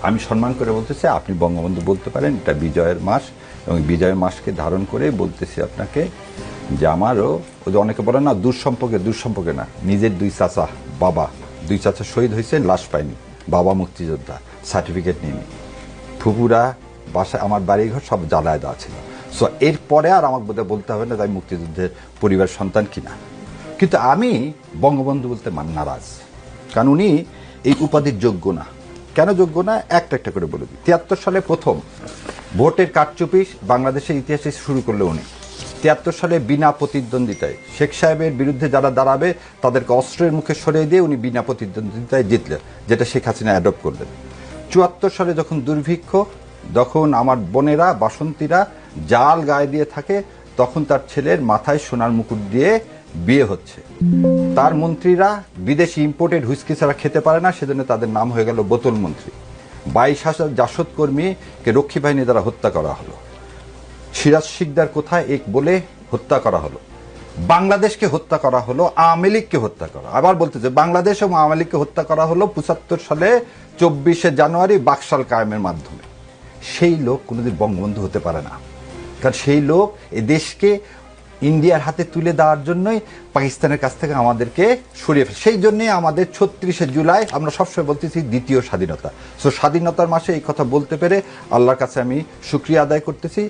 আমি সম্মান করে বলতেছি আপনি বঙ্গবন্ধু বলতে পারেন, এটা বিজয়ের মাস এবং বিজয়ের মাসকে ধারণ করে বলতেছি আপনাকে যে আমারও ওই যে অনেকে বলে না দুঃসম্পর্কে না, নিজের দুই চাচা বাবা, দুই চাচা শহীদ হয়েছে, লাশ পায়নি, বাবা মুক্তিযোদ্ধা, সার্টিফিকেট নিয়নি, ফুপুরা বাসায় আমার বাড়িঘর সব জ্বালায় দেওয়া ছিল। সো এরপরে আর আমাকে বোধহয় বলতে হবে না তাই মুক্তিযুদ্ধের পরিবার সন্তান কিনা। কিন্তু আমি বঙ্গবন্ধু বলতে নারাজ, কারণ উনি এই উপাধির যোগ্য না। কেন যোগ্য না একটা একটা করে বলে দিই। 73 সালে প্রথম ভোটের কারচুপি বাংলাদেশের ইতিহাসে শুরু করলো উনি। 73 সালে বিনা প্রতিদ্বন্দ্বিতায় শেখ সাহেবের বিরুদ্ধে যারা দাঁড়াবে তাদেরকে অস্ত্রের মুখে সরিয়ে দিয়ে উনি বিনা প্রতিদ্বন্দ্বিতায় জিতলেন, যেটা শেখ হাসিনা অ্যাডপ্ট করলেন। 74 সালে যখন দুর্ভিক্ষ, যখন আমার বোনেরা বাসন্তীরা জাল গায়ে দিয়ে থাকে, তখন তার ছেলের মাথায় সোনার মুকুট দিয়ে বিয়ে হচ্ছে। তার মন্ত্রীরা বিদেশি ইম্পোর্টেড হুইস্কি ছাড়া খেতে পারে না, সেজন্য তাদের নাম হয়ে গেল বোতল মন্ত্রী। 22,000 জাসদ কর্মীকে রক্ষী বাহিনী দ্বারা হত্যা করা হলো। সিরাজ শিকদার কোথায় এক বলে হত্যা করা হলো। বাংলাদেশকে হত্যা করা হলো, আওয়ামী লীগকে হত্যা করা, আবার বলতেছে বাংলাদেশ এবং আওয়ামী লীগকে হত্যা করা হলো 75 সালে 24শে জানুয়ারি বাকশাল কায়েমের মাধ্যমে। সেই লোক কোনোদিন বঙ্গবন্ধু হতে পারে না, কারণ সেই লোক এই দেশকে ইন্ডিয়ার হাতে তুলে দেওয়ার জন্যই পাকিস্তানের কাছ থেকে আমাদেরকে সরিয়ে ফেলে। সেই জন্যই আমাদের 36শে জুলাই আমরা সবসময় বলতেছি দ্বিতীয় স্বাধীনতা। সো স্বাধীনতার মাসে এই কথা বলতে পেরে আল্লাহর কাছে আমি শুকরিয়া আদায় করতেছি।